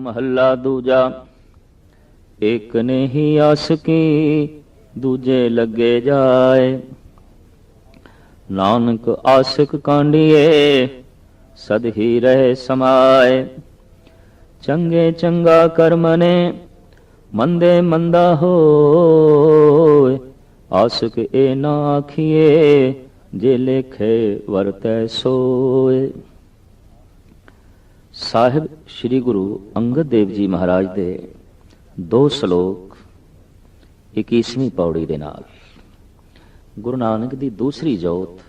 महला दूजा। एक ने ही आस की दूजे लगे जाए, नानक आशिक कांडिए सद ही रहे समाए। चंगे चंगा कर्मने मंदे मंदा होए, आशिक ए ना आखिए जे लेखे वरतै सोए। ਸਾਹਿਬ श्री गुरु अंगद देव जी महाराज ਦੇ 2 ਸ਼ਲੋਕ 21ਵੀਂ ਪੌੜੀ ਦੇ ਨਾਲ ਗੁਰੂ ਨਾਨਕ ਦੀ ਦੂਸਰੀ ਜੋਤ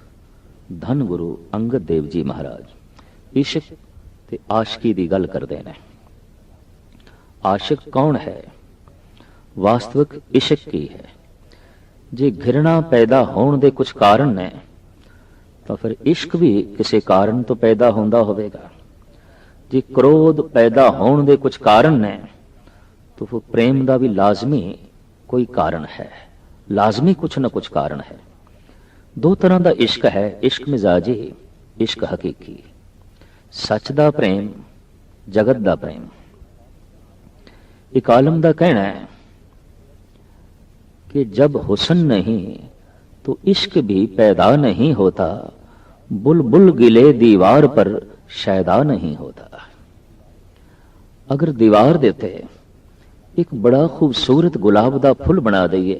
ਧੰਨ ਗੁਰੂ ਅੰਗਦ ਦੇਵ ਜੀ ਮਹਾਰਾਜ ਇਸ਼ਕ ਤੇ ਆਸ਼ਕੀ ਦੀ ਗੱਲ ਕਰਦੇ ਨੇ। ਆਸ਼ਿਕ ਕੌਣ ਹੈ? ਵਾਸਤਵਿਕ ਇਸ਼ਕ ਕੀ ਹੈ? ਜੇ ਘਿਰਣਾ ਪੈਦਾ ਹੋਣ ਦੇ ਕੁਝ ਕਾਰਨ ਨੇ ਤਾਂ ਫਿਰ ਇਸ਼ਕ ਵੀ ਕਿਸੇ ਕਾਰਨ ਤੋਂ ਪੈਦਾ ਹੁੰਦਾ ਹੋਵੇਗਾ। ਜੇ क्रोध पैदा होने के कुछ कारण ने तो वो प्रेम का भी लाजमी कोई कारण है, लाजमी कुछ न कुछ कारण है। 2 तरह का इश्क है, इश्क मिजाजी, इश्क हकीकी। सच का प्रेम, जगत का प्रेम। एक आलम का कहना है कि जब हुस्न नहीं तो इश्क भी पैदा नहीं होता, बुलबुल गिले दीवार पर शायदा नहीं होता। अगर दीवार देते एक बड़ा खूबसूरत गुलाब का फुल बना दईए,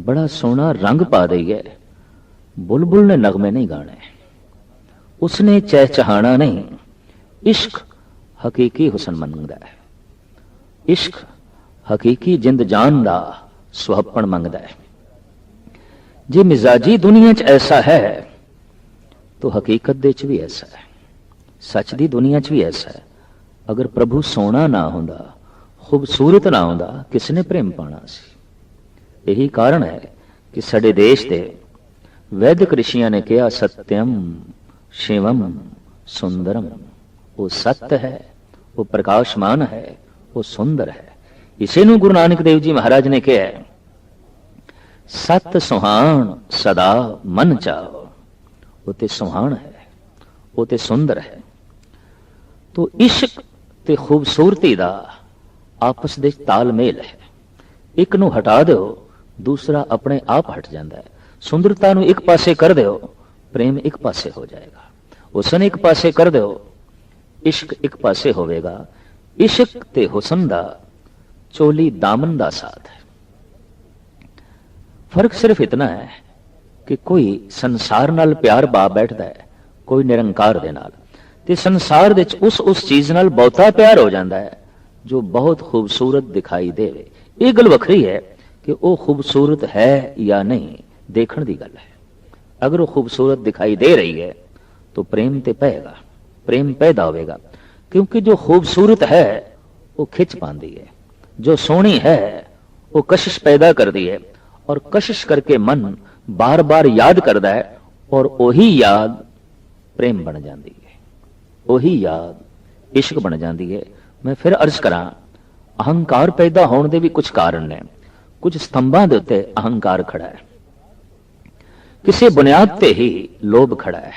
बड़ा सोहना रंग पा दईए, बुलबुल ने नगमे नहीं गाने, उसने चहचहाना नहीं। इश्क हकीकी हुसन मंगदा है, इश्क हकीकी जिंद जान का सुहप्पण मंगदा है। जे मिजाजी दुनिया च ऐसा है तो हकीकत दे च भी ऐसा है, सच दी दुनिया च भी ऐसा है। अगर प्रभु सोना ना होंदा, खूबसूरत ना होंदा, किसने प्रेम पाना सी? यही कारण है कि साडे देश दे वैदिक ऋषियां ने कहा सत्यम शिवम सुंदरम। वो सत्य है, वो प्रकाशमान है, वो सुंदर है। इसे नूं गुरु नानक देव जी महाराज ने कहा है सत सुहान सदा मन चाओ। वो ते सुहान है, वो ते सुंदर है। तो इश्क ते खूबसूरती दा आपस दे तालमेल है। एक नूं हटा दो, दूसरा अपने आप हट जाता है। सुंदरता नूं एक पासे कर दो, प्रेम एक पासे हो जाएगा। हुसन एक पासे कर दो, इश्क एक पासे होवेगा। इश्क ते हुसन दा चोली दामन दा साथ है। फर्क सिर्फ इतना है कि कोई संसार नाल प्यार पा बैठदा है, कोई निरंकार दे नाल। ते संसार दे उस चीज नाल बहुता प्यार हो जाता है जो बहुत खूबसूरत दिखाई देवे। ये गल वखरी है कि वो खूबसूरत है या नहीं, देखण दी गल है। अगर वो खूबसूरत दिखाई दे रही है तो प्रेम ते पेगा, प्रेम पैदा होगा। क्योंकि जो खूबसूरत है वो खिंच पाती है, जो सोहनी है वो कशिश पैदा करती है, और कशिश करके मन बार बार याद करता है, और वही याद प्रेम बन जाती है, वही याद इश्क बन जाती है। मैं फिर अर्ज करा, अहंकार पैदा होने के भी कुछ कारण ने। कुछ स्तंभां दे उत्ते अहंकार खड़ा है, किसी बुनियाद ते ही लोभ खड़ा है,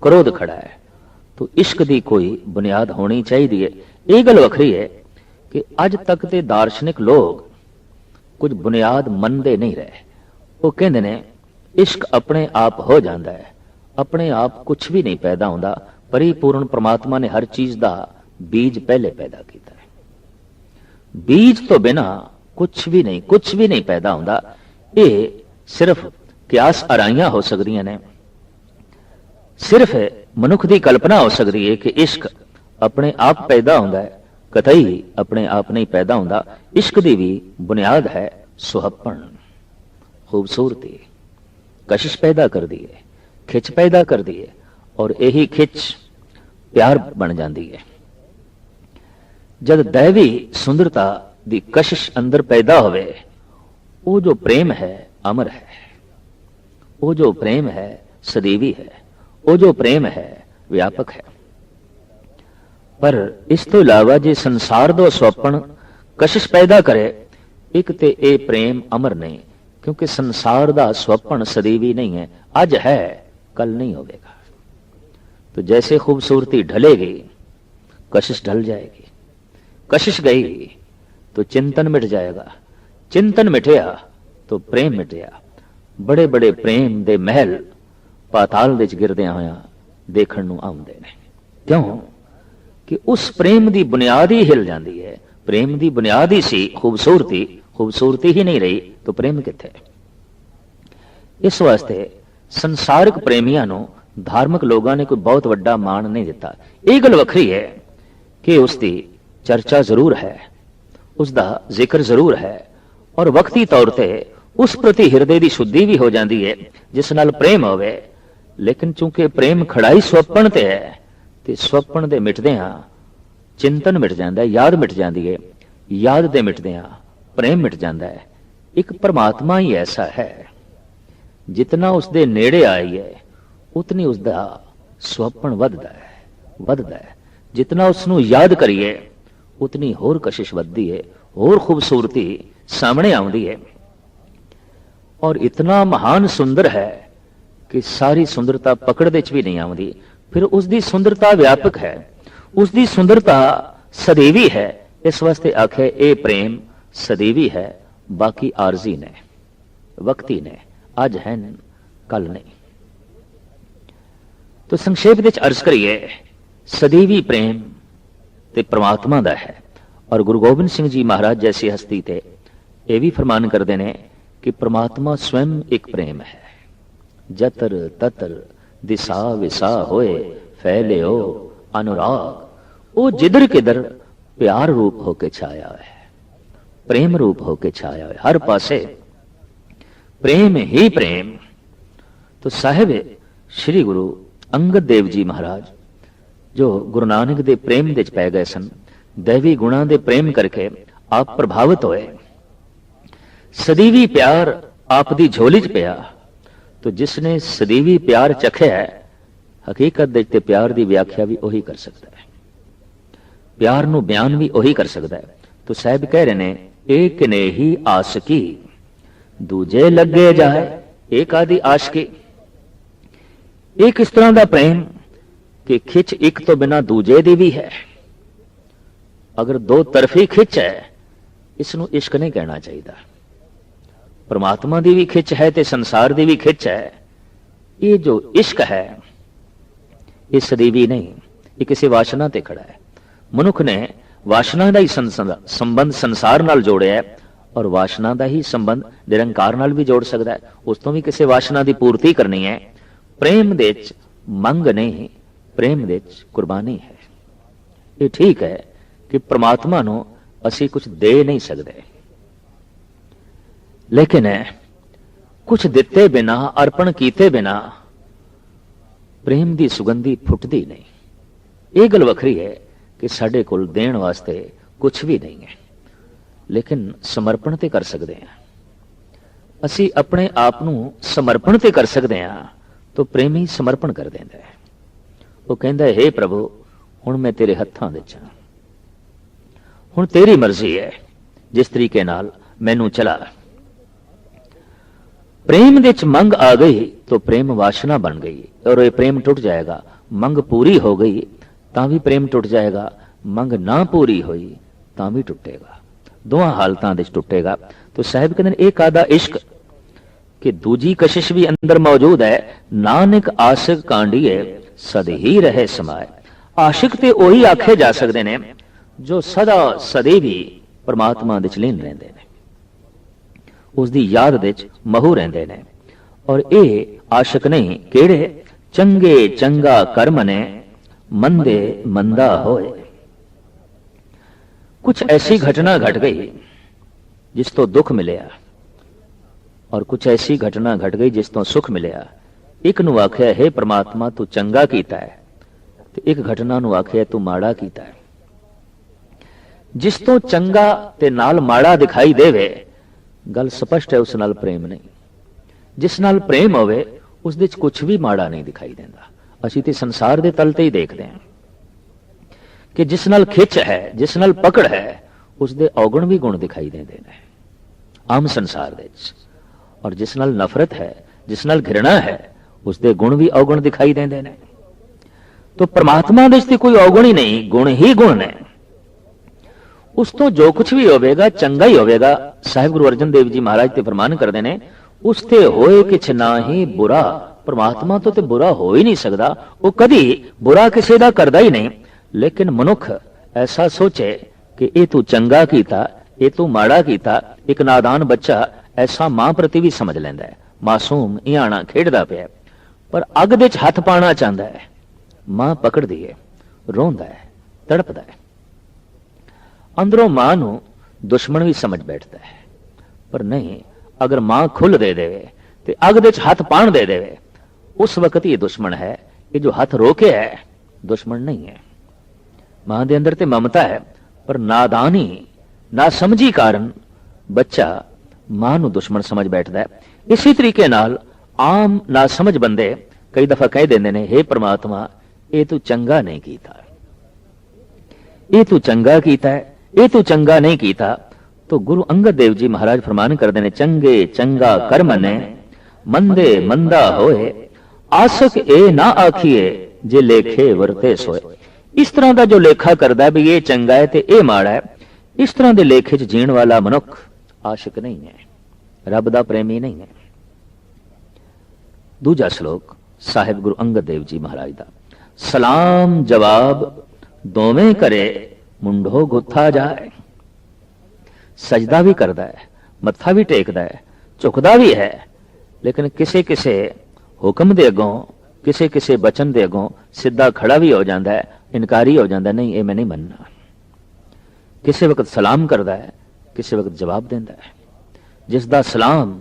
क्रोध खड़ा है। तो इश्क की कोई बुनियाद होनी चाहिए। यह गल वखरी है कि अज तक के दार्शनिक लोग कुछ बुनियाद मनते नहीं रहे। वो कहते ने इश्क अपने आप हो जाता है, अपने आप कुछ भी नहीं पैदा होता। परिपूर्ण परमात्मा ने हर चीज का बीज पहले पैदा किया है। बीज तो बिना कुछ भी नहीं पैदा होता। ये सिर्फ क्यास आराइयां हो सकदियां ने, सिर्फ मनुख की कल्पना हो सकती है कि इश्क अपने आप पैदा होता है, कतई अपने आप नहीं पैदा होता। इश्क की भी बुनियाद है सुहप्पण, खूबसूरती, कशिश पैदा कर दी है, खिच पैदा कर दी है, और यही खिच प्यार बन जाती है। जब दैवी सुंदरता दी कशिश अंदर पैदा होवे, वो जो प्रेम है अमर है, वो जो प्रेम है सदैवी है, वो जो प्रेम है व्यापक है। पर इस तो इलावा जे संसार दो स्वप्न कशिश पैदा करे, एक ते ए प्रेम अमर नहीं, क्योंकि संसार दा स्वप्न सदैवी नहीं है। अज है कल नहीं होगा। तो जैसे खूबसूरती ढलेगी कशिश ढल जाएगी, कशिश गई तो चिंतन मिट जाएगा, चिंतन मिटिया तो प्रेम मिटिया। बड़े बड़े प्रेम दे महल पाताल विच गिरदियां होया देखण नूं आउंदे ने। क्यों कि उस प्रेम दी बुनियाद ही हिल जाती है। प्रेम दी बुनियाद ही सी खूबसूरती, खूबसूरती ही नहीं रही तो प्रेम किथे। इस वास्ते संसारिक प्रेमियों नूं धार्मिक लोगों ने कोई बहुत वड्डा मान नहीं दिता। यह गल वखरी है कि उसकी चर्चा जरूर है, उसका जिक्र जरूर है, और वक्ती तौर पर उस प्रति हृदय की शुद्धि भी हो जाती है जिस नाल प्रेम होवे। लेकिन चूंकि प्रेम खड़ाई स्वप्न ते है तो स्वप्न दे मिटदियां चिंतन मिट जाता है, याद मिट जाती है, याद दे मिटदियां प्रेम मिट जाता है। एक परमात्मा ही ऐसा है जितना उसके नेड़े आई है उतनी उसका स्वप्न वधदा है। जितना उसनू याद करिए उतनी होर कशिश वधदी है, होर खूबसूरती सामने आउंदी है। और इतना महान सुंदर है कि सारी सुंदरता पकड़ दे च भी नहीं आउंदी। फिर उसकी सुंदरता व्यापक है, उसकी सुंदरता सदैवी है। इस वास्ते आखे ए प्रेम सदैवी है, बाकी आरजी ने, वक्ती ने, अज है कल नहीं। तो संक्षेप विच अर्ज करिए सदैवी प्रेम ते परमात्मा दा है। और गुरु गोबिंद सिंह जी महाराज जैसी हस्ती ते यह भी फरमान करते हैं कि परमात्मा स्वयं एक प्रेम है। जतर ततर दिशा विसा होए फैले हो अनुराग, वो जिधर किधर प्यार रूप होके छाया है, प्रेम रूप होके छाया है, हर पासे प्रेम ही प्रेम। तो साहिब श्री गुरु अंगद देव जी महाराज जो गुरु नानक दे प्रेम दे पै गए सन, दैवी गुणा दे प्रेम करके आप प्रभावित होए। सदैवी प्यार आप दी झोली च पिया। तो जिसने सदैवी प्यार चखिया है हकीकत देखते प्यार की व्याख्या भी वही कर सकता है, प्यार नू बयान भी वही कर सकता है। तो साहब कह रहे ने एक ने ही आसकी दूजे लगे जाए, एक आदि आशकी। एक इस तरह का प्रेम कि खिच एक तो बिना दूजे दी भी है। अगर दो तरफी खिच है इसनू इश्क नहीं कहना चाहिए। परमात्मा की भी खिच है तो संसार की भी खिच है। ये जो इश्क है ये सदैवी नहीं, ये किसी वासना ते खड़ा है। मनुख ने वासना का ही संबंध संसार नाल जोड़िया है और वासना का ही संबंध निरंकार नाल भी जोड़ सकता है। उस तो भी किसी वासना की पूर्ति करनी है। प्रेम दे च मंग नहीं, प्रेम दे च कुर्बानी है। ये ठीक है कि परमात्मा नू असी कुछ दे नहीं सकते, लेकिन कुछ दिते बिना, अर्पण किए बिना प्रेम की सुगंधी फुटती नहीं। ये गल वखरी है कि साडे कोल देण वास्ते कुछ भी नहीं है, लेकिन समर्पण ते कर सकते हैं। असी अपने आप नू समर्पण ते कर सकते हैं तो प्रेम ही समर्पण कर देंदा है। वो कहता है हे प्रभु हुण मैं तेरे हत्थां विच हां, हुण तेरी मर्जी है, जिस तरीके नाल मैनू चला। प्रेम दे च मंग आ गई तो प्रेम वासना बन गई और ये प्रेम टूट जाएगा। मंग पूरी हो गई तां भी प्रेम टूट जाएगा, मंग ना पूरी हुई तां भी टूटेगा, दोवां हालतां दे टूटेगा। तो साहिब कहते एक आदा इश्क कि दूजी कशिश भी अंदर मौजूद है। नानक आशिक कांडिए सद ही रहे समाए। आशिक ते वही आखे जा सकते हैं जो सदा सदैवी परमात्मा दे च लीन रहिंदे ने, उसकी याद दे च महू रहिंदे ने। और ये आशिक नहीं केड़े चंगे चंगा कर्म ने मंदे मंदा होए। कुछ ऐसी घटना घट गई जिस तो दुख मिलया और कुछ ऐसी घटना घट गई जिस तो सुख मिलया। एक नू आख्या है परमात्मा तू चंगा कीता है, तो एक घटना नू आख्या तू माड़ा कीता है। जिस तो चंगा ते नाल माड़ा दिखाई देवे गल स्पष्ट है उस नाल प्रेम नहीं। जिस नाल प्रेम होवे उस दे च कुछ भी माड़ा नहीं दिखाई देता। असीं ते संसार दे तल ते ही देखते हैं कि जिस नाल खिच है, जिस नाल पकड़ है, उस दे औगण भी गुण दिखाई देंदे ने आम संसार दे च। और जिस नाल नफरत है, जिस नाल घृणा है, उस दे गुण भी अवगुण दिखाई देंदे ने। तो परमात्मा दे च कोई अवगुण ही नहीं, गुण ही गुण ने। ਉਸ ਤੋਂ ਜੋ ਕੁਝ ਵੀ ਹੋਵੇਗਾ ਚੰਗਾ ਹੀ ਹੋਵੇਗਾ। ਸਾਹਿਬ ਗੁਰੂ ਅਰਜਨ ਦੇਵ ਜੀ ਮਹਾਰਾਜ ਤੇ ਫਰਮਾਨ ਕਰਦੇ ਨੇ, ਉਸ ਤੇ ਹੋਏ ਕਿਛ ਨਾਹੀ ਬੁਰਾ। ਪਰਮਾਤਮਾ ਤੋਂ ਤੇ ਬੁਰਾ ਹੋ ਹੀ ਨਹੀਂ ਸਕਦਾ, ਉਹ ਕਦੀ ਬੁਰਾ ਕਿਸੇ ਦਾ ਕਰਦਾ ਹੀ ਨਹੀਂ। ਲੇਕਿਨ ਮਨੁੱਖ ਐਸਾ ਸੋਚੇ ਕਿ ਇਹ ਤੂੰ ਚੰਗਾ ਕੀਤਾ, ਇਹ ਤੂੰ ਮਾੜਾ ਕੀਤਾ। ਇੱਕ ਨਾਦਾਨ ਬੱਚਾ ਐਸਾ ਮਾਂ ਪ੍ਰਤੀ ਵੀ ਸਮਝ ਲੈਂਦਾ ਹੈ, ਮਾਸੂਮ ਇਆਣਾ ਖੇਡਦਾ ਪਿਆ, ਪਰ ਅੱਗ ਦੇ 'ਚ ਹੱਥ ਪਾਣਾ ਚਾਹੁੰਦਾ ਹੈ। ਮਾਂ ਪਕੜਦੀ ਹੈ, ਰੋਂਦਾ ਹੈ, ਤੜਪਦਾ ਹੈ। ਅੰਦਰੋਂ ਮਾਂ ਨੂੰ ਦੁਸ਼ਮਣ ਵੀ ਸਮਝ ਬੈਠਦਾ ਹੈ, ਪਰ ਨਹੀਂ, ਅਗਰ ਮਾਂ ਖੁੱਲ ਦੇ ਦੇਵੇ ਤੇ ਅੱਗ ਦੇ 'ਚ ਹੱਥ ਪਾਣ ਦੇ ਦੇਵੇ, ਉਸ ਵਕਤ ਇਹ ਦੁਸ਼ਮਣ ਹੈ। ਇਹ ਜੋ ਹੱਥ ਰੋਕਿਆ ਹੈ ਦੁਸ਼ਮਣ ਨਹੀਂ ਹੈ। ਮਾਂ ਦੇ ਅੰਦਰ ਤੇ ਮਮਤਾ ਹੈ, ਪਰ ਨਾਦਾਨੀ ਨਾ ਸਮਝੀ ਕਾਰਨ ਬੱਚਾ ਮਾਂ ਨੂੰ ਦੁਸ਼ਮਣ ਸਮਝ ਬੈਠਦਾ ਹੈ। ਇਸੇ ਤਰੀਕੇ ਨਾਲ ਆਮ ਨਾ ਸਮਝ ਬੰਦੇ ਕਈ ਦਫਾ ਕਹਿ ਦਿੰਦੇ ਨੇ, ਹੇ ਪ੍ਰਮਾਤਮਾ ਇਹ ਤੂੰ ਚੰਗਾ ਨਹੀਂ ਕੀਤਾ, ਇਹ ਤੂੰ ਚੰਗਾ ਕੀਤਾ ਹੈ, ਇਹ ਤੂੰ ਚੰਗਾ ਨਹੀਂ ਕੀਤਾ। तो गुरु अंगद देव जी महाराज फरमान करते हैं, चंगे चंगा कर मने मंदे मंदा होए, आसक ए ना आखिए जे लेखे वरते सोए। इस तरह का जो लेखा करता है भी ये चंगा है ते ये माड़ा है, इस तरह के लेखे च जीण वाला मनुख आशिक नहीं है, रब दा प्रेमी नहीं है। दूजा श्लोक साहिब गुरु अंगद देव जी महाराज दा, सलाम जवाब दोवें करे मुंडो गुत्था जाए। सजदा भी करता है, मत्था भी टेकता है, झुकदा भी है, लेकिन किसे किसे हुक्म दे अगों, किसे किसे बचन दे अगों सीधा खड़ा भी हो जाता है, इनकारी हो जाता है, नहीं ये मैं नहीं मनना। किसी वक्त सलाम करता है, किसी वक्त जवाब देता है। जिसदा सलाम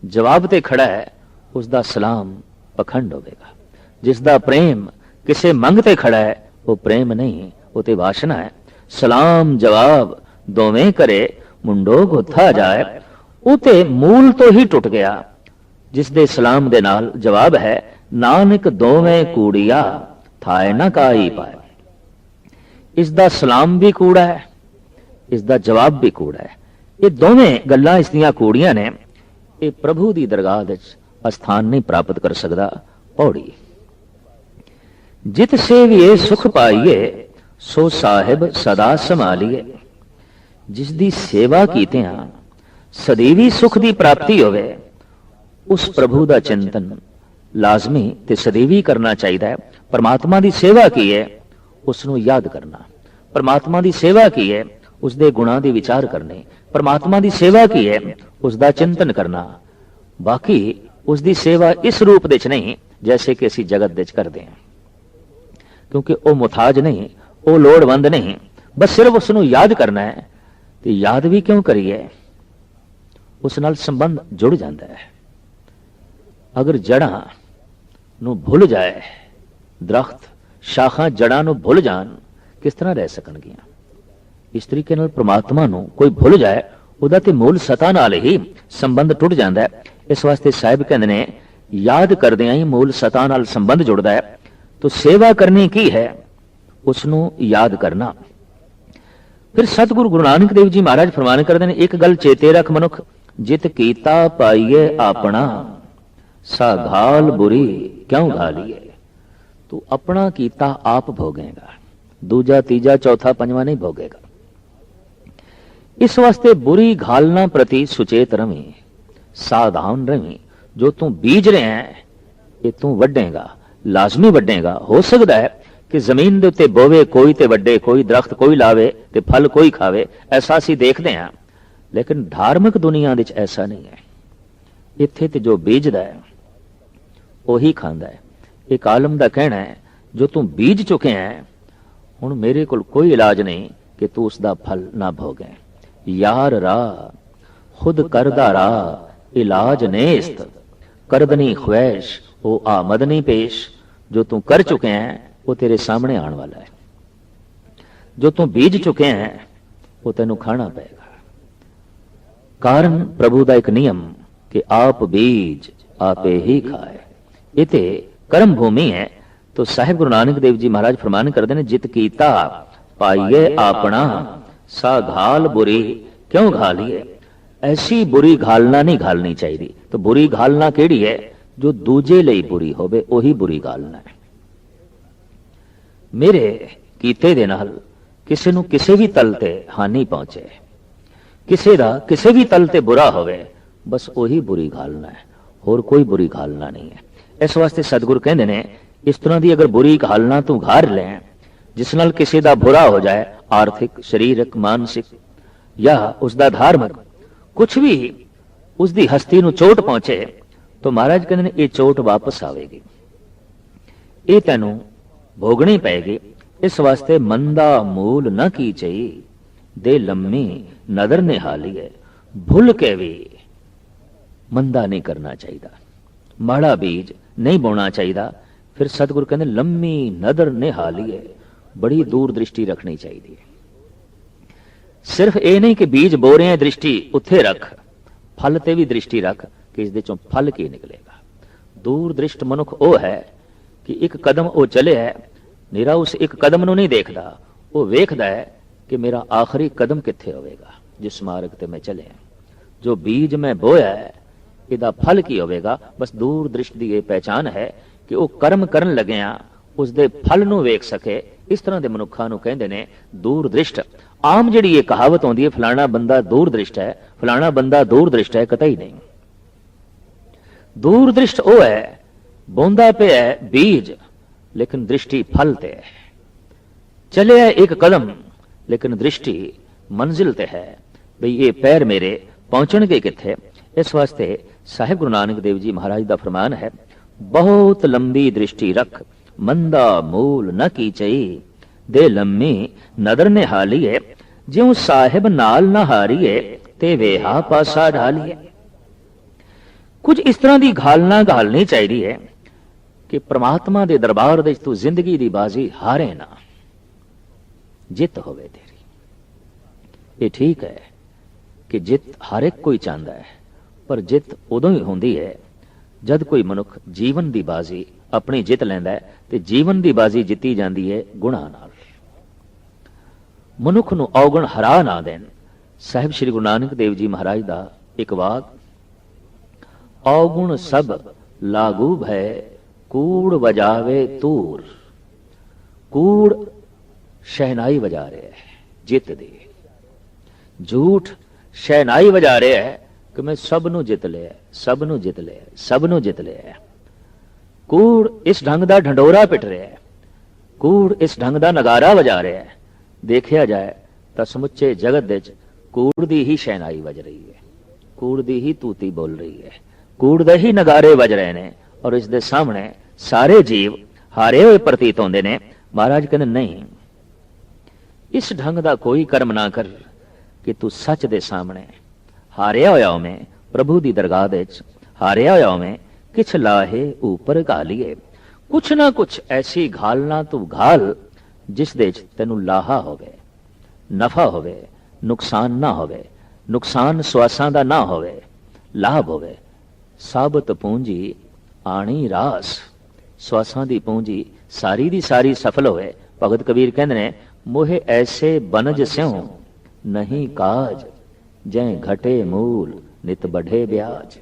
जवाब ते खड़ा है उसदा सलाम पखंड होगा। जिसदा प्रेम किसे मंग ते खड़ा है वो प्रेम नहीं, वो ते वासना है। सलाम जवाब दोवें करे मुंडो गुत्था जाए, उते मूल तो ही टुट गया जिस दे सलाम दे नाल जवाब है, नानक दोवें कूड़िया थाए ना काई पाए। इसदा सलाम भी कूड़ा है, इसदा जवाब भी कूड़ा है। ये दोवें गल्लां इसदियां कूड़ियां ने, ये प्रभु दी दरगाह दे स्थान नहीं प्राप्त कर सकदा। पौड़ी जित सेविए सुख पाइए सो साहिब सदा संभालिए। जिस दी सेवा कीतियां सदैवी सुख दी प्राप्ति होवे, उस प्रभु दा चिंतन लाजमी ते सदैवी करना चाहिए। परमात्मा दी सेवा की है उसनू याद करना, परमात्मा दी सेवा की है उसदे गुणां दी विचार करने, परमात्मा दी सेवा की है उसदा चिंतन करना। बाकी उसदी सेवा इस रूप दे च नहीं जैसे कि असी जगत दे च करते हैं, क्योंकि वो मुताज नहीं, वो लोड़वंद नहीं, बस सिर्फ उसनू याद करना है। तो याद भी क्यों करिए, उस नाल संबंध जुड़ जाता है। अगर जड़ा नू भुल जाए, दरख्त शाखा जड़ा नू भुल जान, किस तरह रह सकणगियां। इस तरीके नाल परमात्मा नू कोई भुल जाए, उहदा ते मूल सता नाल ही संबंध टुट जाता है। इस वास्ते साहिब कहंदे ने, याद करदियां ही मूल सता नाल संबंध जुड़दा है। तो सेवा करनी की है, उसनू याद करना। फिर सतगुरु गुरु नानक देव जी महाराज फरमान करते हैं, एक गल चेते रख मनुख, जित कीता पाइए अपना सा घाल बुरी क्यों घालिए। तू अपना कीता आप भोगेगा, दूजा तीजा चौथा पंजवा नहीं भोगेगा। इस वास्ते बुरी घालना प्रति सुचेत रवी, सावधान रवी। जो तू बीज रहे हैं ये तू वड्डेगा, लाजमी वड्डेगा। हो सकता है कि जमीन दे उत्ते बोवे कोई ते वड्डे, कोई दरख्त कोई लावे ते फल कोई खावे, ऐसा असीं देखते हैं। लेकिन धार्मिक दुनिया दे ऐसा नहीं है। इत्थे ते जो बीजदा है वही खांदा है। एक आलम दा कहना है, जो तू बीज चुके हैं हुण मेरे कोल कोई इलाज नहीं कि तू उसदा फल ना भोगे। यार राह खुद करदा राह इलाज नेस्त, करदनी ख्वैश ओ आमदनी पेश। जो तू कर चुके हैं वो तेरे सामने आने वाला है, जो तू बीज चुके हैं वो तेनू खाना पड़ेगा। कारण प्रभु का एक नियम कि आप बीज आपे ही खाए, इते कर्म भूमि है। तो साहिब गुरु नानक देव जी महाराज फरमान करते हैं, जित कीता पाइए अपना सा घाल बुरी क्यों घालिए। ऐसी बुरी घालना नहीं घालनी चाहिए। तो बुरी घालना केड़ी है, जो दूजे ਲਈ बुरी होवे ਉਹੀ बुरी घालना है। मेरे कीते दे नाल ਕਿਸੇ ਨੂੰ ਕਿਸੇ ਵੀ ਤਲ ਤੇ ਹਾਨੀ ਪਹੁੰਚੇ, ਕਿਸੇ ਦਾ ਕਿਸੇ ਵੀ ਤਲ ਤੇ ਬੁਰਾ ਹੋਵੇ, ਬਸ ਉਹੀ ਬੁਰੀ ਘਾਲਣਾ ਹੈ, ਹੋਰ ਕੋਈ ਬੁਰੀ ਘਾਲਣਾ ਨਹੀਂ ਹੈ। ਇਸ ਵਾਸਤੇ ਸਤਿਗੁਰ ਕਹਿੰਦੇ ਨੇ ਇਸ ਤਰ੍ਹਾਂ ਦੀ ਅਗਰ ਬੁਰੀ ਘਾਲਣਾ ਤੂੰ ਘਾਰ ਲੈ ਜਿਸ ਨਾਲ ਕਿਸੇ ਦਾ ਬੁਰਾ ਹੋ ਜਾਏ, ਆਰਥਿਕ, ਸਰੀਰਕ, ਮਾਨਸਿਕ ਜਾਂ ਉਸ ਦਾ ਧਾਰਮਿਕ, ਕੁਛ ਵੀ ਉਸ ਦੀ ਹਸਤੀ ਨੂੰ ਚੋਟ ਪਹੁੰਚੇ, ਤਾਂ ਮਹਾਰਾਜ ਕਹਿੰਦੇ ਨੇ ਇਹ ਚੋਟ ਵਾਪਸ ਆਵੇਗੀ, ਇਹ ਤੈਨੂੰ ਭੋਗਣੀ ਪਏਗੀ। ਇਸ ਵਾਸਤੇ ਮੰਦਾ ਮੂਲ ਨਾ ਕੀ ਚਈ, ਦੇ ਲੰਮੀ ਨਦਰ ਨਿਹਾਲੀਏ। ਭੁੱਲ ਕੇ ਵੀ ਮੰਦਾ ਨਹੀਂ ਕਰਨਾ ਚਾਹੀਦਾ, ਮਾੜਾ ਬੀਜ ਨਹੀਂ ਬੋਣਾ ਚਾਹੀਦਾ। ਫਿਰ ਸਤਿਗੁਰ ਕਹਿੰਦੇ ਲੰਮੀ ਨਦਰ ਨਿਹਾਲੀਏ, ਬੜੀ ਦੂਰ ਦ੍ਰਿਸ਼ਟੀ ਰੱਖਣੀ ਚਾਹੀਦੀ ਹੈ। ਸਿਰਫ ਇਹ ਨਹੀਂ ਕਿ ਬੀਜ ਬੋ ਰਹੇ ਦ੍ਰਿਸ਼ਟੀ ਉੱਥੇ ਰੱਖ, ਫਲ ਤੇ ਵੀ ਦ੍ਰਿਸ਼ਟੀ ਰੱਖ ਕਿ ਇਸ ਦੇ ਚੋਂ ਫਲ ਕੀ ਨਿਕਲੇਗਾ। ਦੂਰ ਦ੍ਰਿਸ਼ਟ ਮਨੁੱਖ ਉਹ ਹੈ ਕਿ ਇੱਕ ਕਦਮ ਉਹ ਚੱਲਿਆ, ਨਿਰਾ ਉਸ ਇੱਕ ਕਦਮ ਨੂੰ ਨਹੀਂ ਦੇਖਦਾ, ਉਹ ਵੇਖਦਾ ਹੈ ਕਿ ਮੇਰਾ ਆਖਰੀ ਕਦਮ ਕਿੱਥੇ ਹੋਵੇਗਾ, ਜਿਸ ਮਾਰਗ ਤੇ ਮੈਂ ਚੱਲਿਆ। ਜੋ ਬੀਜ ਮੈਂ ਬੋਇਆ ਹੈ ਇਹਦਾ ਫਲ ਕੀ ਹੋਵੇਗਾ, ਬਸ ਦੂਰ ਦ੍ਰਿਸ਼ਟ ਦੀ ਇਹ ਪਹਿਚਾਨ ਹੈ ਕਿ ਉਹ ਕਰਮ ਕਰਨ ਲੱਗਿਆ ਉਸ ਦੇ ਫਲ ਨੂੰ ਵੇਖ ਸਕੇ। ਇਸ ਤਰ੍ਹਾਂ ਦੇ ਮਨੁੱਖਾਂ ਨੂੰ ਕਹਿੰਦੇ ਨੇ ਦੂਰ ਦ੍ਰਿਸ਼ਟ। ਆਮ ਜਿਹੜੀ ਇਹ ਕਹਾਵਤ ਆਉਂਦੀ ਹੈ ਫਲਾਣਾ ਬੰਦਾ ਦੂਰ ਦ੍ਰਿਸ਼ਟ ਹੈ, ਫਲਾਣਾ ਬੰਦਾ ਦੂਰ ਦ੍ਰਿਸ਼ਟ ਹੈ, ਕਤਈ ਨਹੀਂ। ਦੂਰ ਦ੍ਰਿਸ਼ਟ ਉਹ ਹੈ ਬੋਂਦਾ ਪਿਆ ਬੀਜ ਲੇਕਿਨ ਦ੍ਰਿਸ਼ਟੀ ਫਲ ਤੇ ਹੈ, ਚਲਿਆ ਇੱਕ ਕਦਮ ਲੇਕਿਨ ਦ੍ਰਿਸ਼ਟੀ ਮੰਜ਼ਿਲ ਤੇ ਹੈ, ਬਈ ਇਹ ਪੈਰ ਮੇਰੇ ਪਹੁੰਚਣਗੇ ਕਿੱਥੇ। ਇਸ ਵਾਸਤੇ ਸਾਹਿਬ ਗੁਰੂ ਨਾਨਕ ਦੇਵ ਜੀ ਮਹਾਰਾਜ ਦਾ ਫਰਮਾਨ ਹੈ, ਬਹੁਤ ਲੰਬੀ ਦ੍ਰਿਸ਼ਟੀ ਰੱਖ, ਮੰਦਾ ਮੂਲ ਨ ਕੀਚਈ, ਦੇ ਲੰਮੀ ਨਦਰ ਨਿਹਾਲੀਏ। ਜਿਉ ਸਾਹਿਬ ਨਾਲ ਨਾ ਹਾਰੀਏ, ਤੇ ਵੇਹਾ ਪਾਸਾ ਢਾਲੀਏ। ਕੁਝ ਇਸ ਤਰ੍ਹਾਂ ਦੀ ਘਾਲਣਾ ਘਾਲਣੀ ਚਾਹੀਦੀ ਹੈ ਕਿ ਪ੍ਰਮਾਤਮਾ ਦੇ ਦਰਬਾਰ ਦੇ ਤੂੰ ਜ਼ਿੰਦਗੀ ਦੀ ਬਾਜ਼ੀ ਹਾਰੇ ਨਾ, ਜਿੱਤ ਹੋਵੇ ਤੇਰੀ। ਇਹ ਠੀਕ ਹੈ ਕਿ ਜਿੱਤ ਹਰ ਇੱਕ ਕੋਈ ਚਾਹੁੰਦਾ ਹੈ, ਪਰ ਜਿੱਤ ਉਦੋਂ ਹੀ ਹੁੰਦੀ ਹੈ ਜਦ ਕੋਈ ਮਨੁੱਖ ਜੀਵਨ ਦੀ ਬਾਜ਼ੀ ਆਪਣੀ ਜਿੱਤ ਲੈਂਦਾ ਹੈ, ਤੇ ਜੀਵਨ ਦੀ ਬਾਜ਼ੀ ਜਿੱਤੀ ਜਾਂਦੀ ਹੈ ਗੁਣਾਂ ਨਾਲ। ਮਨੁੱਖ ਨੂੰ ਔਗਣ ਹਰਾ ਨਾ ਦੇਣ। ਸਾਹਿਬ ਸ੍ਰੀ ਗੁਰੂ ਨਾਨਕ ਦੇਵ ਜੀ ਮਹਾਰਾਜ ਦਾ ਇੱਕ ਵਾਕ, ਔਗੁਣ ਸਭ ਲਾਗੂ ਭੈ, ਕੂੜ ਵਜਾਵੇ ਤੂਰ। ਕੂੜ ਸ਼ਹਿਨਾਈ ਵਜਾ ਰਿਹਾ ਹੈ ਜਿੱਤ ਦੀ, ਝੂਠ ਸ਼ਹਿਨਾਈ ਵਜਾ ਰਿਹਾ ਹੈ ਕਿ ਮੈਂ ਸਭ ਨੂੰ ਜਿੱਤ ਲਿਆ, ਸਭ ਨੂੰ ਜਿੱਤ ਲਿਆ, ਸਭ ਨੂੰ ਜਿੱਤ ਲਿਆ। ਕੂੜ ਇਸ ਢੰਗ ਦਾ ਢੰਡੋਰਾ ਪਿੱਟ ਰਿਹਾ ਹੈ, ਕੂੜ ਇਸ ਢੰਗ ਦਾ ਨਗਾਰਾ ਵਜਾ ਰਿਹਾ ਹੈ। ਦੇਖਿਆ ਜਾਏ ਤਾਂ ਸਮੁੱਚੇ ਜਗਤ ਦੇ ਵਿੱਚ ਕੂੜ ਦੀ ਹੀ ਸ਼ਹਿਨਾਈ ਵਜ ਰਹੀ ਹੈ, ਕੂੜ ਦੀ ਹੀ ਤੂਤੀ ਬੋਲ ਰਹੀ ਹੈ, ਕੂੜ ਦੇ ਹੀ ਨਗਾਰੇ ਵਜ ਰਹੇ ਨੇ, ਔਰ ਇਸ ਦੇ ਸਾਹਮਣੇ ਸਾਰੇ ਜੀਵ ਹਾਰੇ ਹੋਏ ਪ੍ਰਤੀਤ ਹੁੰਦੇ ਨੇ। ਮਹਾਰਾਜ ਕਹਿੰਦੇ ਨਹੀਂ, ਇਸ ਢੰਗ ਦਾ ਕੋਈ ਕਰਮ ਨਾ ਕਰ ਕਿ ਤੂੰ ਸੱਚ ਦੇ ਸਾਹਮਣੇ ਹਾਰਿਆ ਹੋਇਆ ਹੋਵੇਂ, ਪ੍ਰਭੂ ਦੀ ਦਰਗਾਹ ਦੇ ਵਿੱਚ ਹਾਰਿਆ ਹੋਇਆ ਹੋਵੇਂ। ਕਿਛ ਲਾਹੇ ਉਪਰ ਘਾਲੀਏ, ਕੁਛ ਨਾ ਕੁਛ ਐਸੀ ਘਾਲਣਾ ਤੂੰ ਘਾਲ ਜਿਸ ਦੇ ਵਿੱਚ ਤੈਨੂੰ ਲਾਹਾ ਹੋਵੇ, ਨਫਾ ਹੋਵੇ, ਨੁਕਸਾਨ ਨਾ ਹੋਵੇ, ਨੁਕਸਾਨ ਸਵਾਸਾਂ ਦਾ ਨਾ ਹੋਵੇ, ਲਾਭ ਹੋਵੇ। ਸਾਬਤ ਪੂੰਜੀ ਆਣੀ ਰਾਸ, ਸਵਾਸਾਂ ਦੀ ਪੂੰਜੀ ਸਾਰੀ ਦੀ ਸਾਰੀ ਸਫਲ ਹੋਵੇ। ਭਗਤ ਕਬੀਰ ਕਹਿੰਦੇ ਨੇ, ਮੋਹੇ ਐਸੇ ਬਨਜ ਸਿਉ ਨਹੀਂ ਕਾਜ, ਜੈ ਘਟੇ ਮੂਲ ਨਿਤ ਬਢੇ ਵਿਆਜ।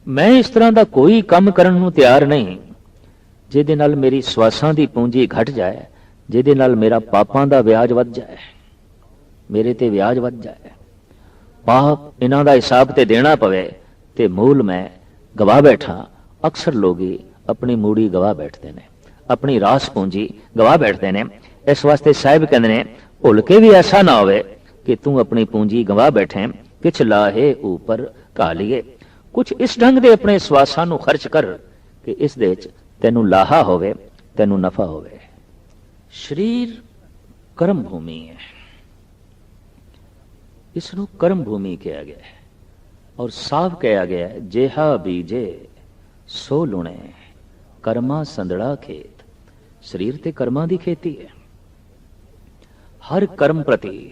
ਮੈਂ ਇਸ ਤਰ੍ਹਾਂ ਦਾ ਕੋਈ ਕੰਮ ਕਰਨ ਨੂੰ ਤਿਆਰ ਨਹੀਂ ਜਿਹਦੇ ਨਾਲ ਮੇਰੀ ਸਵਾਸਾਂ ਦੀ ਪੂੰਜੀ ਘਟ ਜਾਏ, ਜਿਹਦੇ ਨਾਲ ਮੇਰਾ ਪਾਪਾਂ ਦਾ ਵਿਆਜ ਵੱਧ ਜਾਏ, ਮੇਰੇ ਤੇ ਵਿਆਜ ਵੱਧ ਜਾਏ, ਪਾਪ ਇਹਨਾਂ ਦਾ ਹਿਸਾਬ ਤੇ ਦੇਣਾ ਪਵੇ ਤੇ ਮੂਲ ਮੈਂ ਗਵਾ ਬੈਠਾ। ਅਕਸਰ ਲੋਗੀ ਆਪਣੀ ਮੂੜੀ ਗਵਾ ਬੈਠਦੇ ਨੇ, ਆਪਣੀ ਰਾਸ ਪੂੰਜੀ ਗਵਾ ਬੈਠਦੇ ਨੇ। ਇਸ ਵਾਸਤੇ ਸਾਹਿਬ ਕਹਿੰਦੇ ਨੇ, ਭੁੱਲ ਕੇ ਵੀ ਐਸਾ ਨਾ ਹੋਵੇ ਕਿ ਤੂੰ ਆਪਣੀ ਪੂੰਜੀ ਗਵਾ ਬੈਠੇ। ਕਿਛ ਲਾਹੇ ਉਪਰ ਘਾਲੀਏ, ਕੁਛ ਇਸ ਢੰਗ ਦੇ ਆਪਣੇ ਸਵਾਸਾਂ ਨੂੰ ਖਰਚ ਕਰ ਕਿ ਇਸ ਦੇ ਵਿੱਚ ਤੈਨੂੰ ਲਾਹਾ ਹੋਵੇ, ਤੈਨੂੰ ਨਫਾ ਹੋਵੇ। ਸਰੀਰ ਕਰਮ ਭੂਮੀ ਹੈ, ਇਸ ਨੂੰ ਕਰਮ ਭੂਮੀ ਕਿਹਾ ਗਿਆ ਹੈ, ਔਰ ਸਾਫ਼ ਕਿਹਾ ਗਿਆ ਹੈ, ਜਿਹਾ ਬੀਜੇ ਸੋ ਲੁਣੇ, ਕਰਮਾ ਸੰਦੜਾ ਖੇਤ। ਸਰੀਰ ਤੇ ਕਰਮਾਂ ਦੀ ਖੇਤੀ ਹੈ। ਹਰ ਕਰਮ ਪ੍ਰਤੀ,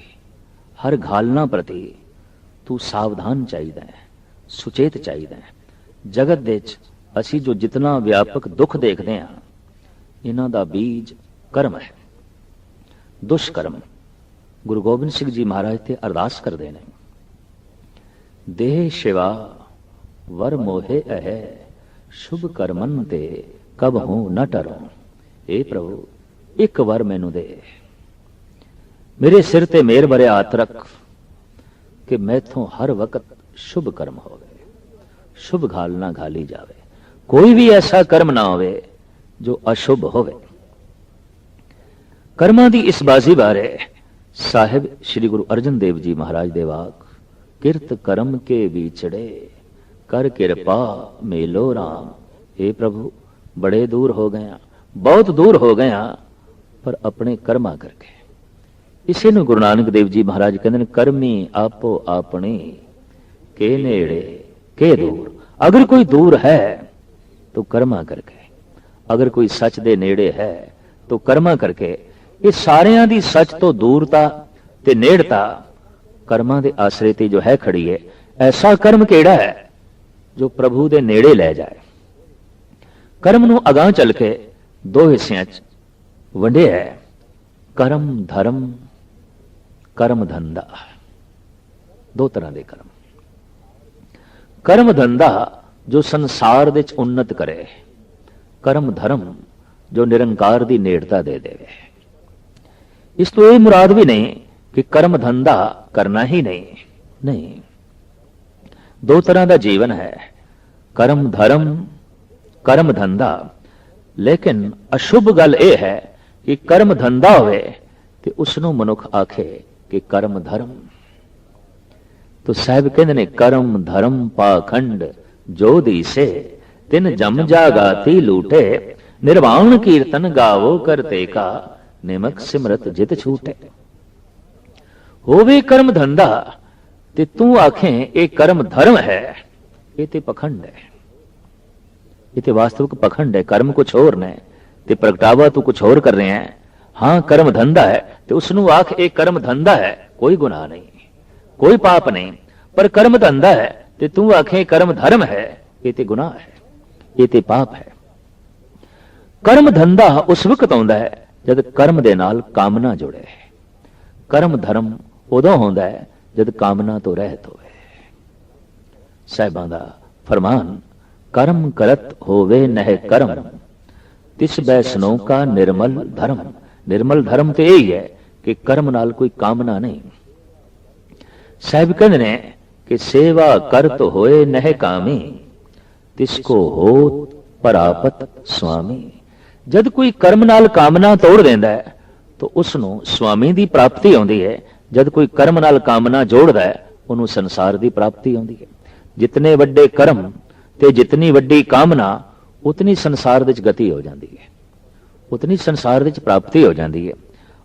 ਹਰ ਘਾਲਨਾ ਪ੍ਰਤੀ ਤੂੰ ਸਾਵਧਾਨ ਚਾਹੀਦਾ ਹੈ, ਸੁਚੇਤ ਚਾਹੀਦਾ ਹੈ। ਜਗਤ ਦੇ ਵਿੱਚ ਅਸੀਂ ਜੋ ਜਿਤਨਾ ਵਿਆਪਕ ਦੁੱਖ ਦੇਖਦੇ ਹਾਂ, ਇਹਨਾਂ ਦਾ ਬੀਜ ਕਰਮ ਹੈ, ਦੁਸ਼ਕਰਮ। ਗੁਰੂ ਗੋਬਿੰਦ ਸਿੰਘ ਜੀ ਮਹਾਰਾਜ ਤੇ ਅਰਦਾਸ ਕਰਦੇ ਨੇ, ਦੇਹ ਸ਼ਿਵਾ ਵਰ ਮੋਹੇ ਅਹੈ, ਸ਼ੁਭ ਕਰਮਨ ਤੇ ਕਬ ਹੂੰ ਨ ਟਰੋ। ਇਹ ਪ੍ਰਭੂ ਇੱਕ ਵਰ ਮੈਨੂੰ ਦੇ, मेरे सिर ते मेहर भरे हाथ रख कि मैथों हर वक्त शुभ कर्म होवे, शुभ घाल ना घाली जावे, कोई भी ऐसा कर्म ना होवे जो अशुभ होवे। कर्मां दी इस बाजी बारे साहिब श्री गुरु अर्जन देव जी महाराज दे वाक, किरत कर्म के बीचड़े कर किरपा मेलो राम। हे प्रभु, बड़े दूर हो गया, बहुत दूर हो गया, पर अपने कर्मा करके। इसे ਨੂੰ गुरु नानक देव जी महाराज कहते हैं, कर्मी आपो अपने के नेड़े के दूर। अगर कोई दूर है तो कर्मा करके, अगर कोई सच दे नेड़े है तो कर्मा करके। ये सारियां दी सच तो दूरता ते नेड़ता कर्मां दे आसरे ते जो है खड़ी है। ऐसा कर्म केड़ा है जो प्रभु दे नेड़े ले जाए। कर्म नूं अगां चल के दो हिस्सियां च वंडिया है, कर्म धर्म, कर्म धंधा। दो तरह के कर्म। कर्म धंधा जो संसार दे च उन्नत करे, कर्म धर्म जो निरंकार दी नेड़ता दे देवे। इस तो ये मुराद भी नहीं कि कर्म धंधा करना ही नहीं, नहीं। दो तरह का जीवन है, कर्म धर्म, कर्म धंधा। लेकिन अशुभ गल यह है कि कर्म धंधा होवे ते उसनों मनुख आखे कि कर्म धर्म। तो साहब कहते ने, कर्म धर्म पाखंड जो दीसे तिन जम जागाती लूटे, निर्वाण कीर्तन गावो करते का निमक सिमरत जित छूटे। होवे कर्म धंधा ते तू आखें ये कर्म धर्म है, ये ते पखंड है, ये ते वास्तविक पखंड है। कर्म कुछ और ने ते प्रगटावा तू कुछ और कर रहे हैं। हाँ कर्म धंधा है तो उसनू आख एक कर्म धंधा है, कोई गुनाह नहीं, कोई पाप नहीं। पर कर्म धंधा है ते तू आखे कर्म धर्म है, ये ते गुनाह है, ये ते पाप है। कर्म धंधा उस वक्त आउंदा है जद कर्म दे नाल कामना जुड़े। कर्म धर्म उदों होंदा है जद कामना तो रहत होवे। साहिबां दा फरमान, कर्म करत होवे नह कर्म, तिस बैसनों का निर्मल धर्म। निर्मल धर्म तो यही है कि कर्म नाल कोई कामना नहीं। साहिब कहते ने कि सेवा कर तो होए नह कामी, तिसको हो परापत स्वामी। जद कोई कर्म नाल कामना तोड़ देंदा है तो उसनों स्वामी दी प्राप्ति आउंदी है। जद कोई कर्म नाल कामना जोड़दा है उन्होंने संसार दी प्राप्ति आउंदी है। जितने वड्डे कर्म ते जितनी वड्डी कामना उतनी संसार दे च गति हो जाती है, उतनी संसार दे च प्राप्ति हो जाती है।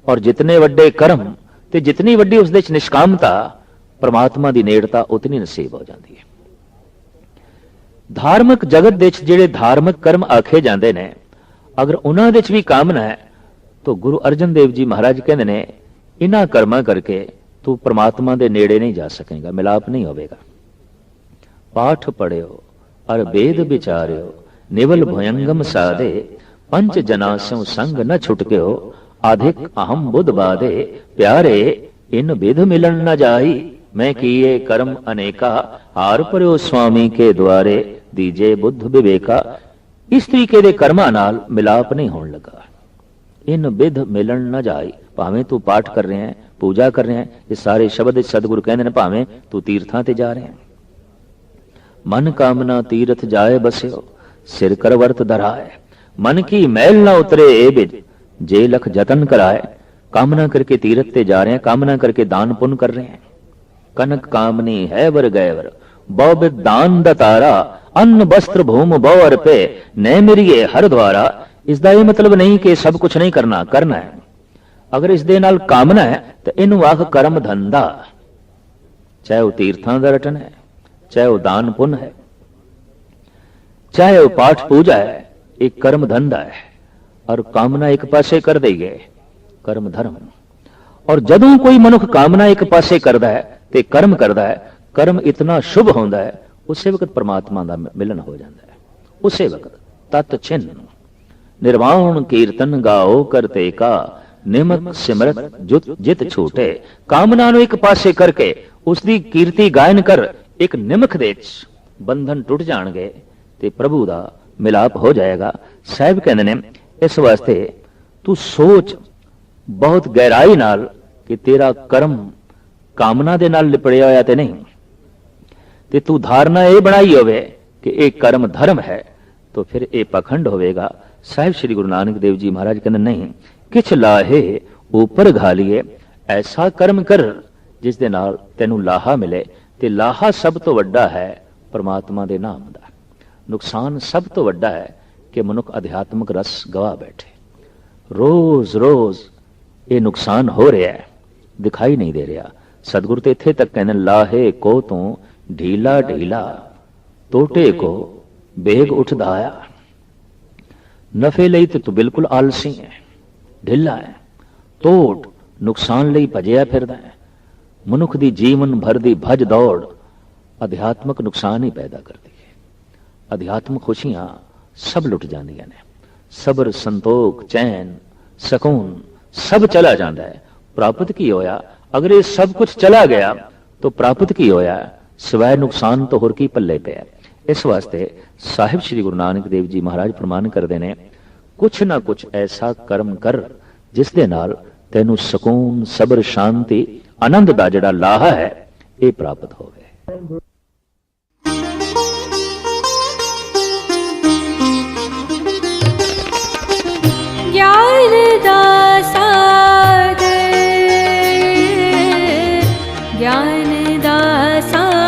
और जितने वड्डे कर्म ते जितनी वड्डी उस दे च निष्कामता, परमात्मा दी नेड़ता उतनी नसीब हो जाती है। धार्मिक जगत दे च जिहड़े धार्मिक कर्म आखे जाते हैं, अगर उन्हां दे च भी कामना है तो गुरु अर्जन देव जी महाराज कहते हैं, इन्हां कर्मां करके तू परमात्मा दे नेड़े नहीं जा सकेगा, मिलाप नहीं होगा। पाठ पढ़ियो और वेद विचारियो, निवल भयंगम साधे, पंच जनास्यों संग न छुटक्यो, अधिक अहम बुध बाधे, प्यारे इन विध मिलन न जाई, मैं किए कर्म अनेका, हार पर्यो स्वामी के द्वारे, दीजे बुद्ध विवेका। इस तरीके दे कर्मां नाल मिलाप नहीं होने लगा। इन विध मिलन न जाई, भावें तू पाठ कर रहे हैं, पूजा कर रहे हैं, ये सारे शब्द सतगुरु कहते हैं, भावें तू तीर्थां ते जा रहे हैं। मन कामना तीर्थ जाए बस्यो, सिर कर वर्त धराए, मन की मैल ना उतरे ए बिज, जे लख जतन कराए। कामना करके तीर्थ ते जा रहे हैं, कामना करके दान पुण्य कर रहे हैं। कनक कामनी है वर गैवर, बहु दान दतारा, अन्न वस्त्र भूम बहु अर्पे, न मेरिए हर द्वारा। इसका यह मतलब नहीं कि सब कुछ नहीं करना, करना है। अगर इस दे नाल कामना है तो इनू आख कर्म धंधा। चाहे वह तीर्थां दा रटन है, चाहे वह दान पुण्य है, चाहे वह पाठ पूजा है, एक कर्म धंधा है। और कामना एक पासे कर देगे, कर्म धर्म। और जदों कोई मनुख कामना एक पासे करता है ते कर्म करता है, कर्म इतना शुभ होता है, उसे वक्त परमात्मा का मिलन हो जाता है। उसे वक्त तत् छिन्न निर्वाण कीर्तन गाओ करते का, निमक सिमरत जित छूटे। कामना नु एक पासे करके उसकी कीर्ति गायन कर, एक निमख दे बंधन टुट जाणगे ते प्रभु दा मिलाप हो जाएगा। साहिब कहते ने, इस वास्ते तू सोच बहुत गहराई नाल कि तेरा कर्म कामना दे नाल लिपड़िया होया ते नहीं, ते तू धारणा ये बनाई होवे कि एक कर्म धर्म है, तो फिर ये पखंड होवेगा। साहिब श्री गुरु नानक देव जी महाराज कहते नहीं, किछ लाहे ऊपर घालिए, ऐसा कर्म कर जिस दे नाल तैनू लाहा मिले। ते लाहा सब तो वड्डा है परमात्मा दे नाम दा, नुकसान सब तो वड्डा है कि मनुख अध्यात्मक रस गवा बैठे। रोज रोज ये नुकसान हो रहा है, दिखाई नहीं दे रहा। सतगुरु तो इत्थे तक कहने, लाहे को तू ढीला ढीला, टोटे को बेग उठदा आया। नफे ਲਈ ਤੇ ਤੂੰ ਬਿਲਕੁਲ ਆਲਸੀ ਹੈ, ਢਿੱਲਾ ਹੈ, ਟੋਟ ਨੁਕਸਾਨ ਲਈ ਭਜਿਆ ਫਿਰਦਾ ਹੈ। ਮਨੁੱਖ ਦੀ ਜੀਵਨ ਭਰ ਦੀ ਭਜ ਦੌੜ ਅਧਿਆਤਮਕ ਨੁਕਸਾਨ ਹੀ ਪੈਦਾ ਕਰਦੀ ਹੈ। ਅਧਿਆਤਮਕ ਖੁਸ਼ੀਆਂ ਸਭ ਲੁੱਟ ਜਾਂਦੀਆਂ ਨੇ, ਸਬਰ ਸੰਤੋਖ ਚੈਨ ਸਕੂਨ सब चला जाता है। प्राप्त की होया, अगर ये सब कुछ चला गया तो प्राप्त की होया, सिवाय नुकसान तो होर की पल्ले पे है। इस वास्ते साहिब श्री गुरु नानक देव जी महाराज प्रमाण करते हैं, कुछ ना कुछ ऐसा कर्म कर जिस दे नाल तैनू सकून सबर शांति आनंद दा जिहड़ा लाहा है ये प्राप्त होवे। ज्ञान दा सागर, ज्ञान दा सागर।